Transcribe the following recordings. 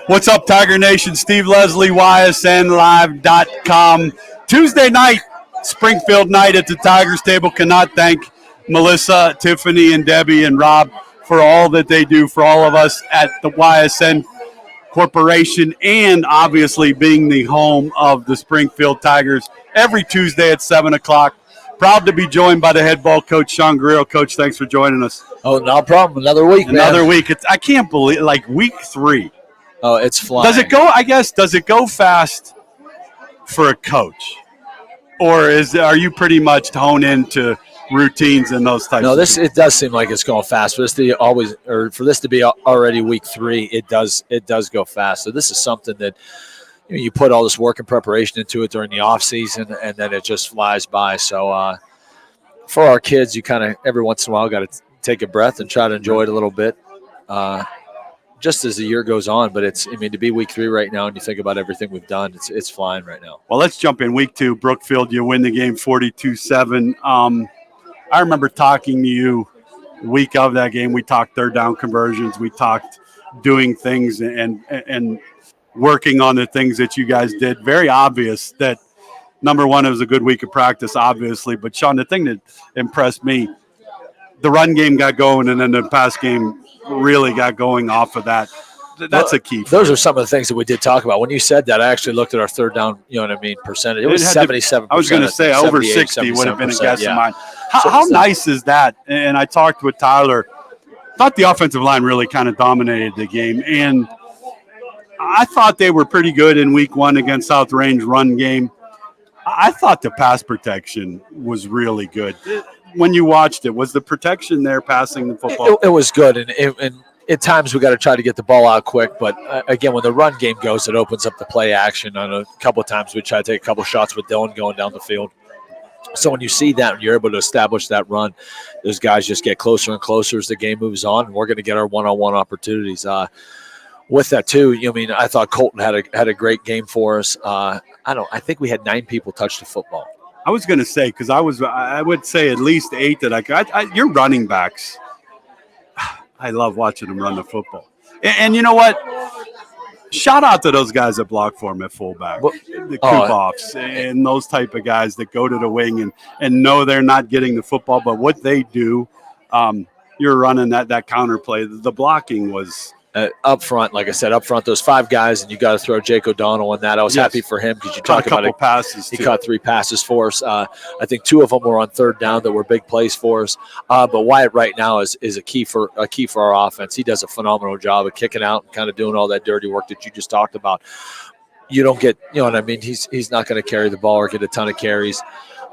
What's up, Tiger Nation? Steve Leslie, YSNLive.com. Tuesday night, Springfield night at the Tigers table. Cannot thank Melissa, Tiffany, and Debbie and Rob for all that they do for all of us at the YSN Corporation, and obviously being the home of the Springfield Tigers every Tuesday at 7 o'clock. Proud to be joined by the head ball coach, Sean Guerriero. Coach, thanks for joining us. Oh, no problem. Another week, Another week. I can't believe, week 3. Oh, it's flying. Does it go fast for a coach? Or are you pretty much honed into routines and those types of things? It does seem like it's going fast. For this to be already week 3, it does go fast. So this is something that you put all this work and preparation into it during the off season, and then it just flies by. So for our kids, you kind of every once in a while got to take a breath and try to enjoy it a little bit. Just as the year goes on, but to be week 3 right now and you think about everything we've done, it's flying right now. Well, let's jump in. Week 2, Brookfield, you win the game 42-7. I remember talking to you the week of that game. We talked third down conversions. We talked doing things and working on the things that you guys did. Very obvious that, number one, it was a good week of practice, obviously. But, Sean, the thing that impressed me, the run game got going, and then the pass game really got going off of that. That's a key. Those are some of the things that we did talk about. When you said that, I actually looked at our third down, percentage. It was 77%. I was going to say over 60 would have been a guess of mine. How nice is that? And I talked with Tyler. Thought the offensive line really kind of dominated the game. And I thought they were pretty good in week 1 against South Range run game. I thought the pass protection was really good. When you watched it, was the protection there passing the football? It was good, and at times we got to try to get the ball out quick. But again, when the run game goes, it opens up the play action. On a couple of times we try to take a couple shots with Dylan going down the field. So when you see that and you're able to establish that run, those guys just get closer and closer as the game moves on, and we're going to get our one-on-one opportunities. With that too, I thought Colton had a great game for us. I think we had 9 people touch the football. I was going to say, because I would say at least 8 that your running backs, I love watching them run the football. And you know what? Shout out to those guys that block for them at fullback, the Kuboffs and those type of guys that go to the wing and know they're not getting the football, but what they do, you're running that counter play. The blocking was up front, like I said, those 5 guys, and you got to throw Jake O'Donnell on that. I was happy for him because you talk about it. Passes. He caught 3 passes for us. I think 2 of them were on third down that were big plays for us. But Wyatt right now is a key for our offense. He does a phenomenal job of kicking out and kind of doing all that dirty work that you just talked about. You don't get, he's not going to carry the ball or get a ton of carries.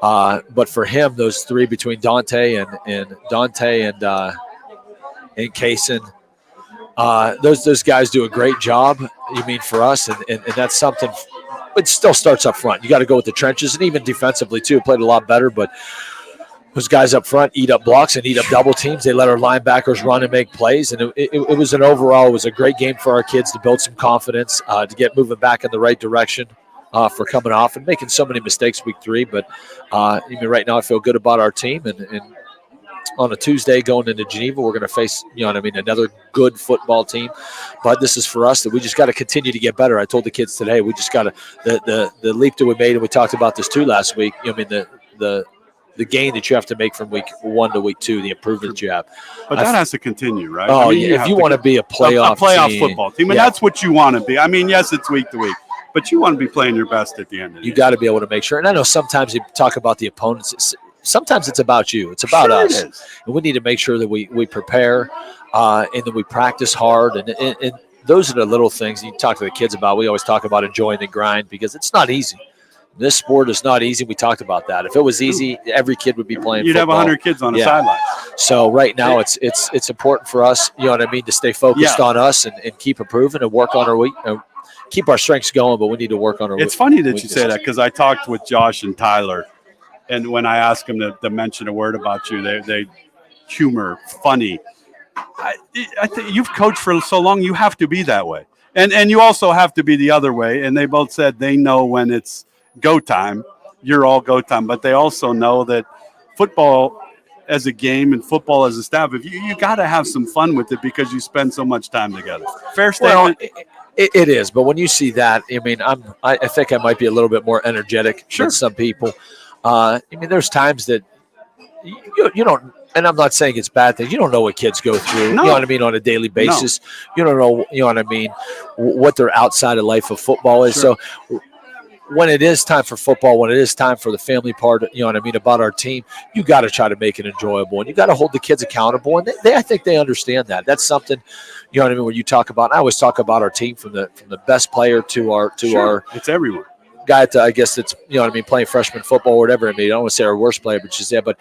But for him, those 3 between Dante and Kaysen. Those guys do a great job, for us, and that's something. It still starts up front. You got to go with the trenches, and even defensively, too. Played a lot better, but those guys up front eat up blocks and eat up double teams. They let our linebackers run and make plays, and it was a great game for our kids to build some confidence, to get moving back in the right direction for coming off and making so many mistakes week 3. But right now I feel good about our team, and on a Tuesday going into Geneva, we're going to face, another good football team. But this is for us that we just got to continue to get better. I told the kids today, we just got to the leap that we made, and we talked about this too last week. The gain that you have to make from week 1 to week 2, the improvement you have. But that has to continue, right? Oh, if you want to be a playoff football team, and that's what you want to be. Yes, it's week to week, but you want to be playing your best at the end of the game. You got to be able to make sure. And I know sometimes you talk about the opponents. Sometimes it's about you. It's about us. And we need to make sure that we prepare and that we practice hard. And those are the little things you talk to the kids about. We always talk about enjoying the grind because it's not easy. This sport is not easy. We talked about that. If it was easy, every kid would be playing You'd football. have 100 kids on the sideline. So right now it's important for us, to stay focused on us and keep improving and work on our week. Keep our strengths going, but we need to work on our It's funny that you say that because I talked with Josh and Tyler. And when I ask them to mention a word about you, they humor, funny. I think you've coached for so long, you have to be that way. And you also have to be the other way. And they both said they know when it's go time, you're all go time. But they also know that football as a game and football as a staff, if you got to have some fun with it because you spend so much time together. Fair statement. Well, it is, but when you see that, I mean, I think I might be a little bit more energetic than some people. I mean, there's times that you don't, and I'm not saying it's bad things. You don't know what kids go through. No. You know what I mean, on a daily basis. No. You don't know, you know what I mean, what their outside of life of football is. So when it is time for football, when it is time for the family part, you know what I mean, about our team, you got to try to make it enjoyable, and you got to hold the kids accountable. And I think they understand that. That's something, you know what I mean, when you talk about. I always talk about our team from the best player to our it's everyone. Guy to, I guess it's, you know what I mean, playing freshman football or whatever. I mean, I don't want to say our worst player, but just but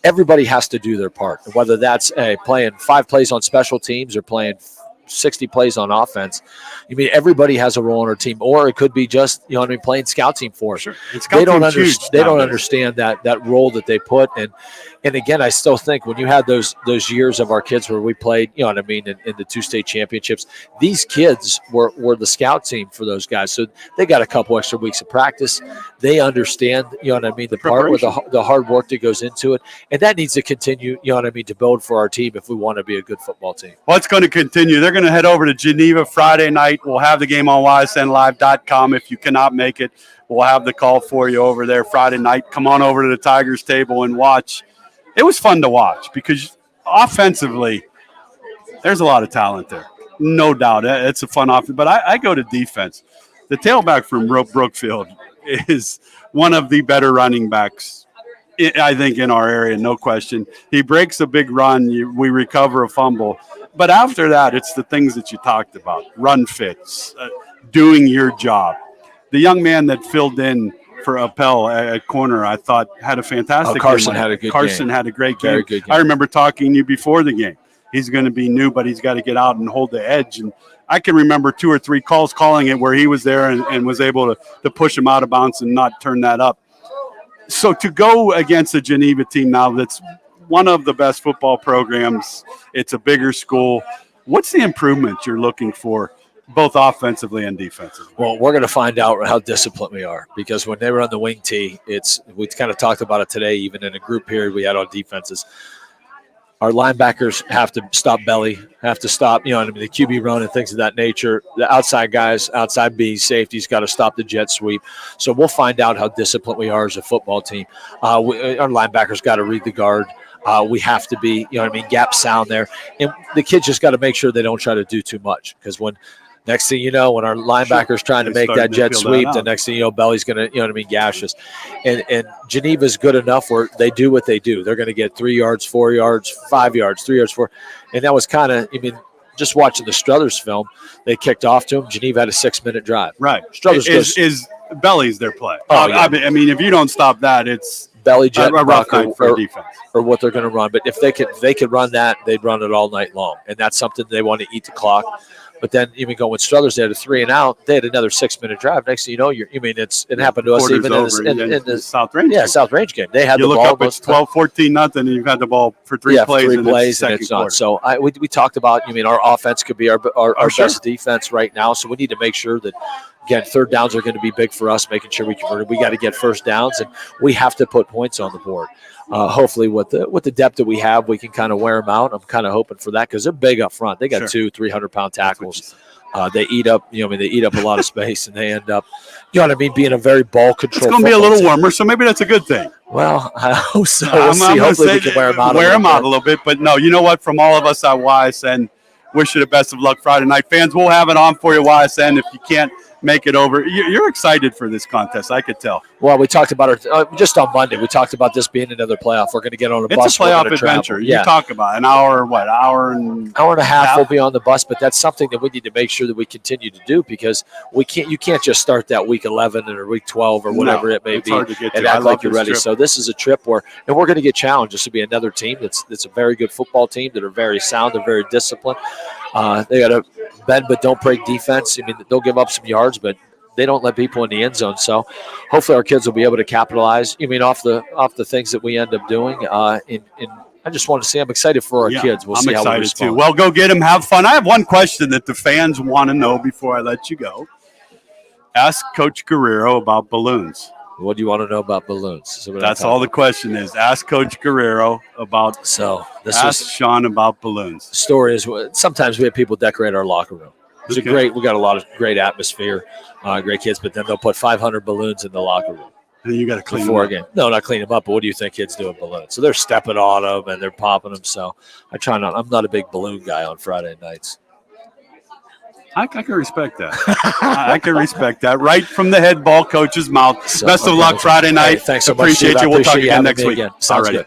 everybody has to do their part. And whether that's playing 5 plays on special teams or playing 60 plays on offense. I mean, everybody has a role on our team, or it could be just, you know what I mean, playing scout team for us. They don't understand that role that they put. And again, I still think when you had those years of our kids where we played, you know what I mean, in the 2 state championships, these kids were the scout team for those guys. So they got a couple extra weeks of practice. They understand, you know what I mean, the part with the hard work that goes into it. And that needs to continue, you know what I mean, to build for our team if we want to be a good football team. Well, it's going to continue. They're going to head over to Geneva Friday night. We'll have the game on ysnlive.com. If you cannot make it, we'll have the call for you over there Friday night. Come on over to the Tigers table and watch. It was fun to watch because offensively, there's a lot of talent there. No doubt. It's a fun offense. But I go to defense. The tailback from Brookfield is one of the better running backs, I think, in our area, no question. He breaks a big run. We recover a fumble. But after that, it's the things that you talked about, run fits, doing your job. The young man that filled in for Appel at corner, I thought had a fantastic game. Carson had a good game. Carson had a great game. Very good game. I remember talking to you before the game. He's going to be new, but he's got to get out and hold the edge. And I can remember 2 or 3 calls calling it where he was there and was able to push him out of bounds and not turn that up. So to go against a Geneva team now that's one of the best football programs, it's a bigger school. What's the improvement you're looking for, both offensively and defensively? Well, we're going to find out how disciplined we are, because when they were on the wing tee, we kind of talked about it today, even in a group period we had on defenses. Our linebackers have to stop belly, have to stop, you know, the QB run and things of that nature. The outside guys, outside B, safeties, got to stop the jet sweep. So we'll find out how disciplined we are as a football team. Our linebackers got to read the guard. We have to be, you know what I mean, gap sound there. And the kids just got to make sure they don't try to do too much, because when next thing you know, when our linebacker's trying to make that jet sweep, the next thing you know, Belly's going to, you know what I mean, gash us. And Geneva's good enough where they do what they do. They're going to get 3 yards, 4 yards, 5 yards, 3 yards, 4. And that was kind of, I mean, just watching the Struthers film, they kicked off to him. Geneva had a 6-minute drive. Right. Struthers is Belly's their play. Oh, yeah. I mean, if you don't stop that, it's Belly jet a rough night for defense. Or what they're going to run. But if they could run that, they'd run it all night long. And that's something they want to eat the clock. But then even going with Struthers, they had a 3 and out. They had another 6-minute drive. Next thing you know, it happened to us even in the South Range. Yeah, South Range game. They had you the look ball. Up, it's 12-14 nothing, and you've had the ball for 3 plays. 3 plays, and it's not. So we talked about. I mean, our offense could be our best defense right now. So we need to make sure that, again, third downs are going to be big for us. Making sure we convert it. We got to get first downs, and we have to put points on the board. Hopefully, with the depth that we have, we can kind of wear them out. I'm kind of hoping for that, because they're big up front. They got 200-300-pound tackles. They eat up, they eat up a lot of space, and they end up, you know what I mean, being a very ball control. It's going to be a little warmer, so maybe that's a good thing. Well, I hope so. We'll see. Hopefully we can wear them out a little bit. But no, you know what? From all of us at YSN, wish you the best of luck Friday night. Fans, we'll have it on for you, YSN, if you can't make it over. You're excited for this contest, I could tell. Well, we talked about it just on Monday. We talked about this being another playoff. We're going to get on a bus. It's a playoff adventure. You talk about an hour and a half we'll be on the bus, but that's something that we need to make sure that we continue to do, because you can't just start that week 11 or week 12 or whatever it may be and act like you're ready. So this is a trip and we're going to get challenged. This will be another team that's a very good football team, that are very sound, they're very disciplined. They got a bend but don't break defense. I mean, they'll give up some yards, but they don't let people in the end zone. So hopefully our kids will be able to capitalize, off the things that we end up doing. And I just want to say I'm excited for our kids. We'll see how we respond. Too. Well, go get them. Have fun. I have one question that the fans want to know before I let you go. Ask Coach Guerriero about balloons. What do you want to know about balloons? So That's all the question is. Ask Coach Guerriero about. So this Ask was Sean about balloons. the story. Is sometimes we have people decorate our locker room. It's a great. We got a lot of great atmosphere, great kids. But then they'll put 500 balloons in the locker room. And you got to clean before a them game. No, not clean them up. But what do you think kids do with balloons? So they're stepping on them and they're popping them. So I try not. I'm not a big balloon guy on Friday nights. I can respect that. I can respect that. Right from the head ball coach's mouth. So, Best of luck Friday night. Hey, thanks so much. Appreciate Steve. you. We'll talk Appreciate you again having next me week. again. Sounds Alrighty. good.